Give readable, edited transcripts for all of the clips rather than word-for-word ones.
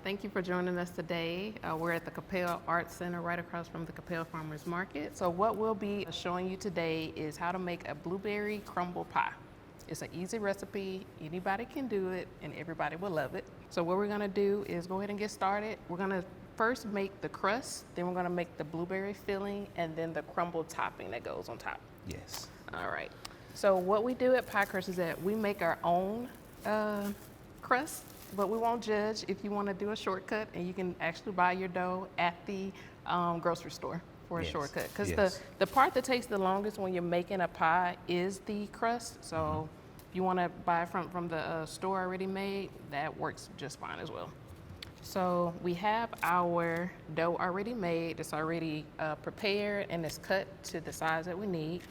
Thank you for joining us today. We're at the Coppell Arts Center right across from the Coppell Farmers Market. So what we'll be showing you today is how to make a blueberry crumble pie. It's an easy recipe, anybody can do it, and everybody will love it. So what we're gonna do is go ahead and get started. We're gonna first make the crust, then we're gonna make the blueberry filling, and then the crumble topping that goes on top. Yes. All right. So what we do at Pie Crust is that we make our own crust, but we won't judge if you want to do a shortcut, and you can actually buy your dough at the grocery store for a shortcut. Because the part that takes the longest when you're making a pie is the crust. So if you want to buy it from the store already made, that works just fine as well. So we have our dough already made. It's already prepared and it's cut to the size that we need.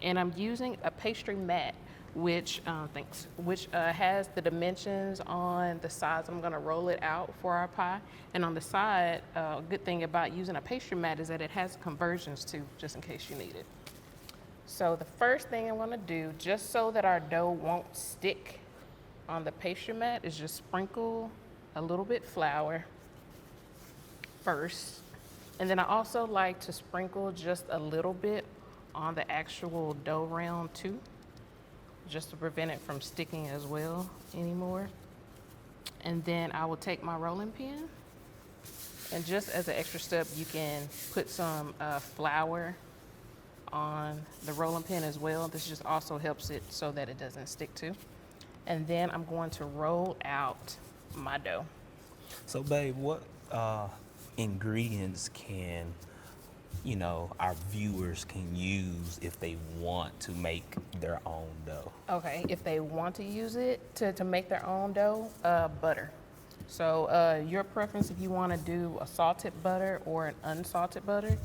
And I'm using a pastry mat, which has the dimensions on the sides. I'm gonna roll it out for our pie. And on the side, a good thing about using a pastry mat is that it has conversions too, just in case you need it. So the first thing I'm gonna do, just so that our dough won't stick on the pastry mat, is just sprinkle a little bit flour first. And then I also like to sprinkle just a little bit on the actual dough round too, just to prevent it from sticking as well anymore. And then I will take my rolling pin, and just as an extra step, you can put some flour on the rolling pin as well. This just also helps it so that it doesn't stick too. And then I'm going to roll out my dough. So babe, what ingredients can our viewers can use if they want to make their own dough? Okay, if they want to use it to make their own dough, butter. So your preference if you want to do a salted butter or an unsalted butter,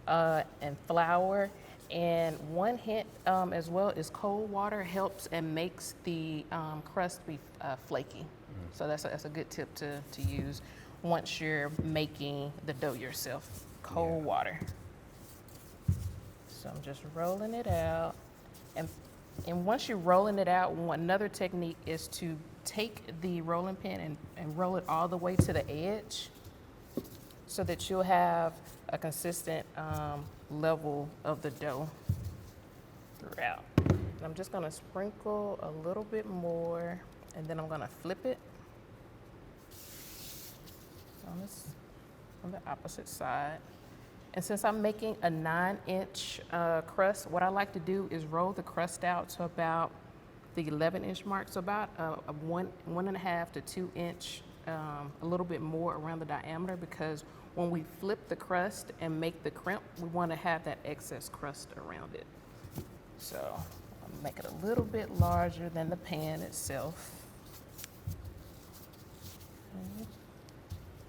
and flour. And one hint as well is cold water helps and makes the crust be flaky. So that's a good tip to use once you're making the dough yourself. Cold water. So I'm just rolling it out. And once you're rolling it out, another technique is to take the rolling pin and roll it all the way to the edge so that you'll have a consistent level of the dough throughout. And I'm just gonna sprinkle a little bit more, and then I'm gonna flip it on the opposite side. And since I'm making a 9-inch crust, what I like to do is roll the crust out to about the 11-inch mark, so about a 1.5 to 2 inch, a little bit more around the diameter, because when we flip the crust and make the crimp, we want to have that excess crust around it. So I'll make it a little bit larger than the pan itself. Okay.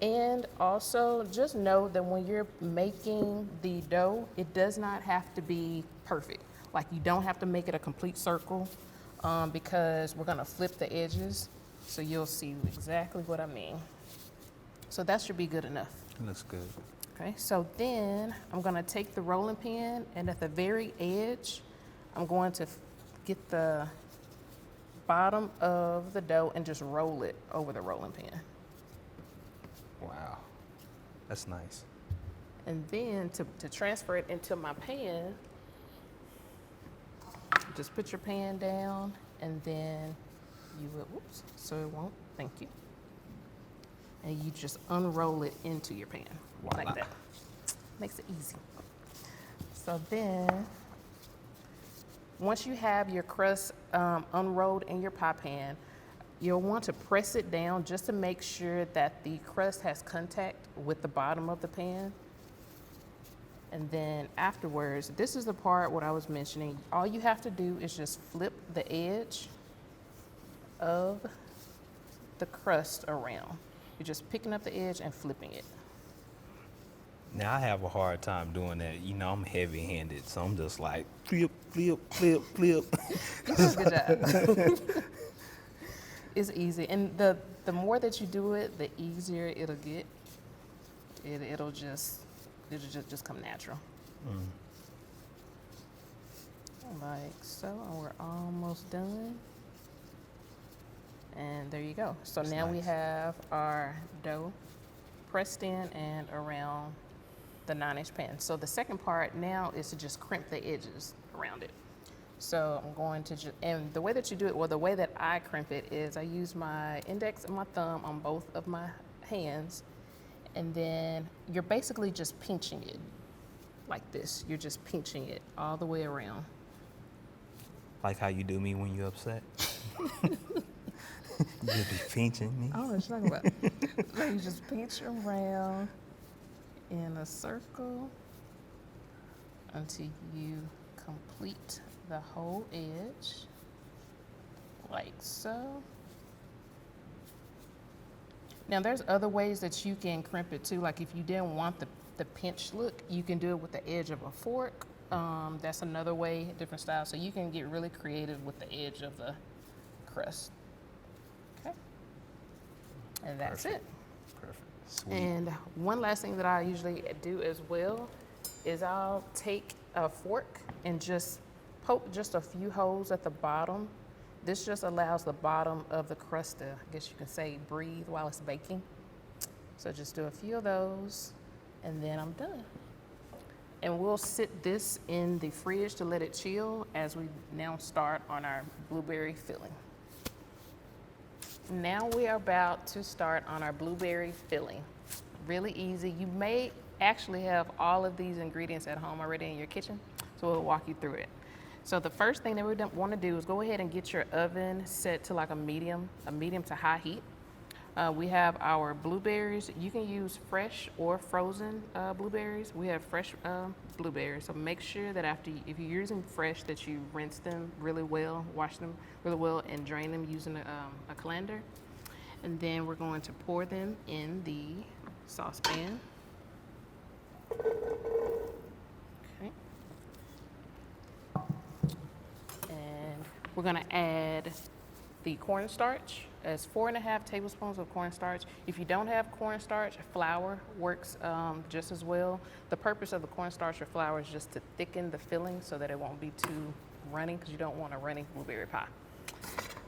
And also just know that when you're making the dough, it does not have to be perfect. Like, you don't have to make it a complete circle because we're gonna flip the edges. So you'll see exactly what I mean. So that should be good enough. Looks good. Okay, so then I'm gonna take the rolling pin, and at the very edge, I'm going to get the bottom of the dough and just roll it over the rolling pin. Wow, that's nice. And then to transfer it into my pan, just put your pan down, and then you will, whoops, so it won't, thank you. And you just unroll it into your pan, like that. Makes it easy. So then, once you have your crust unrolled in your pie pan, you'll want to press it down just to make sure that the crust has contact with the bottom of the pan. And then afterwards, this is the part what I was mentioning. All you have to do is just flip the edge of the crust around. You're just picking up the edge and flipping it. Now I have a hard time doing that. I'm heavy-handed, so I'm just like flip, flip, flip, flip. You did a good job. It's easy, and the more that you do it, the easier it'll get. It'll just come natural. Like so, and we're almost done. And there you go. So That's now we nice. have our dough pressed in and around the 9-inch pan. So the second part now is to just crimp the edges around it. So I'm going to just, and the way that you do it, well, the way that I crimp it is I use my index and my thumb on both of my hands, and then you're basically just pinching it like this. You're just pinching it all the way around. Like how you do me when you're upset. You just be pinching me. I don't know what you're talking about. So you just pinch around in a circle until you complete the whole edge, like so. Now there's other ways that you can crimp it too. Like if you didn't want the pinch look, you can do it with the edge of a fork. That's another way, different style. So you can get really creative with the edge of the crust. Okay. And that's Perfect. it. Perfect. Sweet. And one last thing that I usually do as well is I'll take a fork and just poke just a few holes at the bottom. This just allows the bottom of the crust to, I guess you can say, breathe while it's baking. So just do a few of those and then I'm done. And we'll sit this in the fridge to let it chill as we now start on our blueberry filling. Now we are about to start on our blueberry filling. Really easy. You may actually have all of these ingredients at home already in your kitchen, so we'll walk you through it. So the first thing that we want to do is go ahead and get your oven set to like a medium to high heat. We have our blueberries. You can use fresh or frozen blueberries. We have fresh blueberries, so make sure that if you're using fresh, that you rinse them really well, wash them really well, and drain them using a colander. And then we're going to pour them in the saucepan. Okay. And we're going to add the cornstarch as 4.5 tablespoons of cornstarch. If you don't have cornstarch, flour works just as well. The purpose of the cornstarch or flour is just to thicken the filling so that it won't be too runny, because you don't want a runny blueberry pie.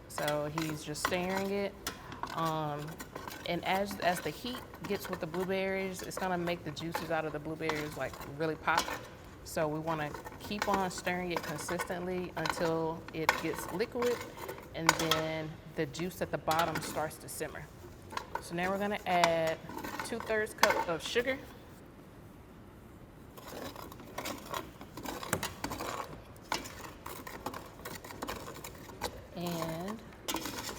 So he's just stirring it. And as the heat gets with the blueberries, it's gonna make the juices out of the blueberries like really pop. So we wanna keep on stirring it consistently until it gets liquid, and then the juice at the bottom starts to simmer. So now we're gonna add 2/3 cup of sugar. And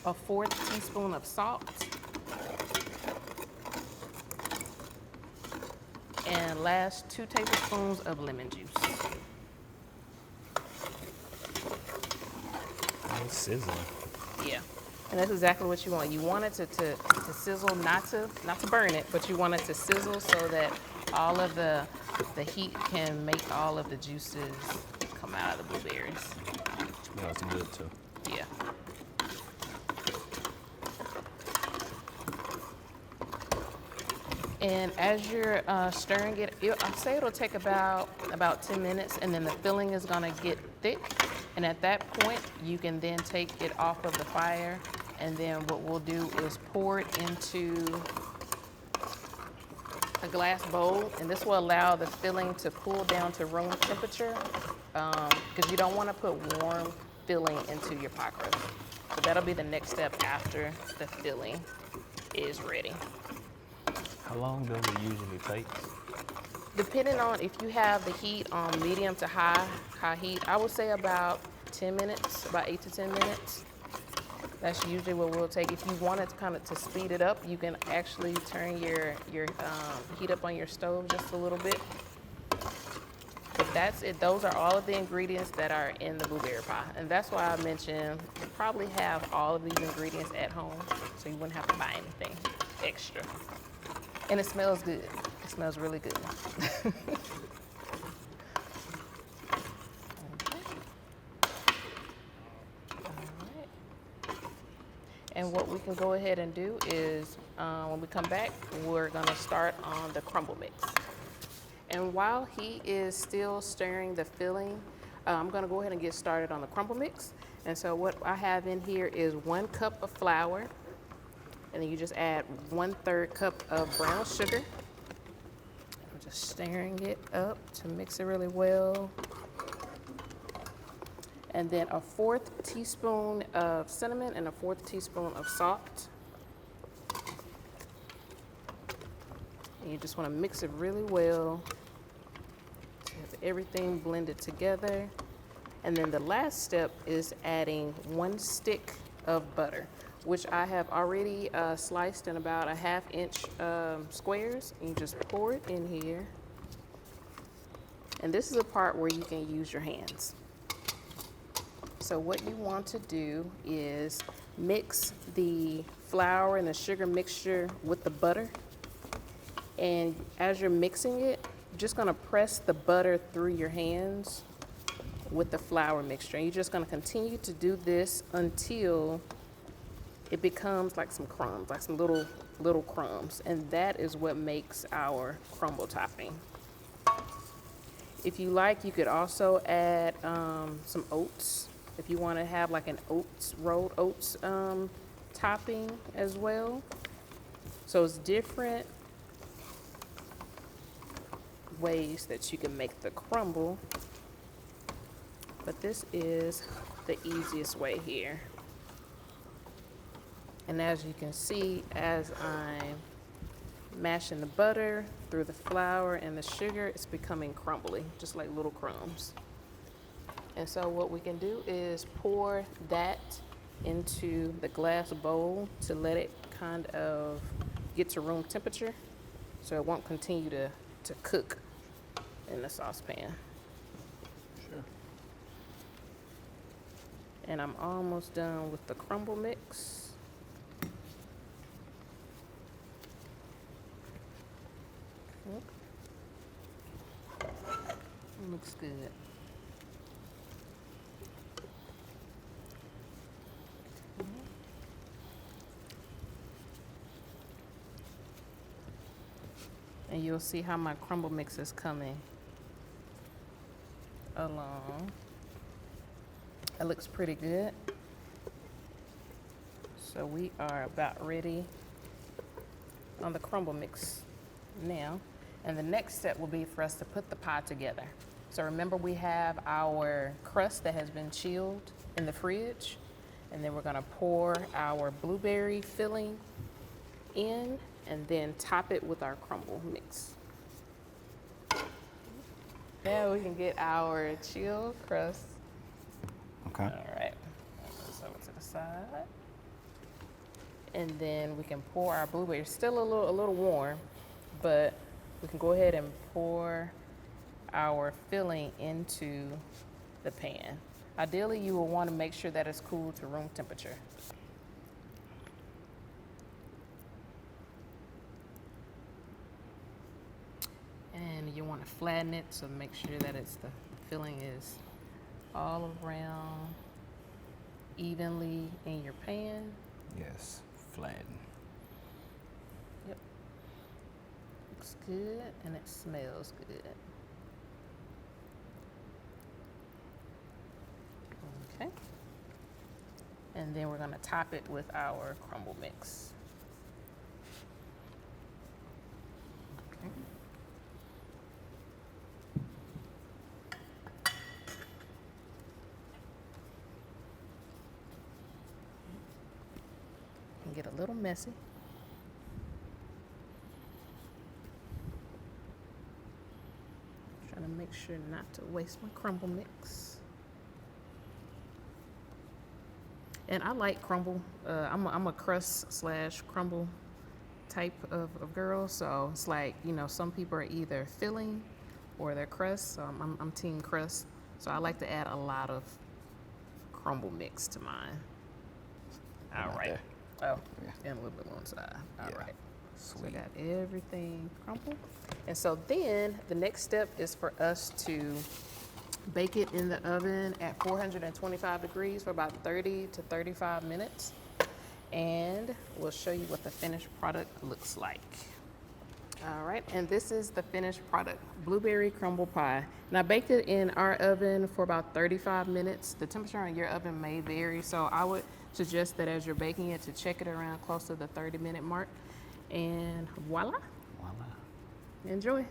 a 1/4 teaspoon of salt. And last 2 tablespoons of lemon juice. It's sizzling. Yeah, and that's exactly what you want. You want it to sizzle, not to burn it, but you want it to sizzle so that all of the heat can make all of the juices come out of the blueberries. Yeah, it's good too. Yeah. And as you're stirring it, I'll say it'll take about 10 minutes, and then the filling is gonna get thick. And at that point, you can then take it off of the fire, and then what we'll do is pour it into a glass bowl, and this will allow the filling to cool down to room temperature, because you don't want to put warm filling into your pie crust. So that'll be the next step after the filling is ready. How long does it usually take? Depending on if you have the heat on medium to high heat, I would say about 10 minutes, about 8 to 10 minutes. That's usually what we'll take. If you wanted to speed it up, you can actually turn your heat up on your stove just a little bit. But that's it. Those are all of the ingredients that are in the blueberry pie. And that's why I mentioned you probably have all of these ingredients at home, so you wouldn't have to buy anything extra. And it smells good. It smells really good. And what we can go ahead and do is, when we come back, we're gonna start on the crumble mix. And while he is still stirring the filling, I'm gonna go ahead and get started on the crumble mix. And so what I have in here is 1 cup of flour, and then you just add 1/3 cup of brown sugar. I'm just stirring it up to mix it really well. And then a 1/4 teaspoon of cinnamon and a 1/4 teaspoon of salt. And you just want to mix it really well to have everything blended together. And then the last step is adding 1 stick of butter, which I have already sliced in about 1/2 inch squares. And you just pour it in here. And this is a part where you can use your hands. So what you want to do is mix the flour and the sugar mixture with the butter. And as you're mixing it, you're just gonna press the butter through your hands with the flour mixture. And you're just gonna continue to do this until it becomes like some crumbs, like some little crumbs. And that is what makes our crumble topping. If you like, you could also add some oats. If you want to have like an rolled oats topping as well. So it's different ways that you can make the crumble, but this is the easiest way here. And as you can see, as I'm mashing the butter through the flour and the sugar, it's becoming crumbly, just like little crumbs. And so what we can do is pour that into the glass bowl to let it kind of get to room temperature so it won't continue to cook in the saucepan. Sure. And I'm almost done with the crumble mix. Looks good. And you'll see how my crumble mix is coming along. It looks pretty good. So we are about ready on the crumble mix now. And the next step will be for us to put the pie together. So remember, we have our crust that has been chilled in the fridge. And then we're gonna pour our blueberry filling in and then top it with our crumble mix. Now we can get our chilled crust. Okay. All right, put this over to the side. And then we can pour our blueberry. It's still a little warm, but we can go ahead and pour our filling into the pan. Ideally, you will want to make sure that it's cool to room temperature. And you want to flatten it, so make sure that the filling is all around evenly in your pan. Yes, flatten. Yep. Looks good and it smells good. Okay. And then we're gonna top it with our crumble mix. Okay. Can get a little messy. Trying to make sure not to waste my crumble mix. And I like crumble. I'm a crust / crumble type of girl. So it's like, you know, some people are either filling or they're crust. So I'm team crust. So I like to add a lot of crumble mix to mine. All right. There. Oh, Yeah. and a little bit on the side. All Yeah. right. So I Sweet. got everything crumbled. And so then the next step is for us to bake it in the oven at 425 degrees for about 30 to 35 minutes. And we'll show you what the finished product looks like. All right, and this is the finished product, blueberry crumble pie. And I baked it in our oven for about 35 minutes. The temperature on your oven may vary, so I would suggest that as you're baking it to check it around close to the 30-minute mark. And voila, Voila. enjoy.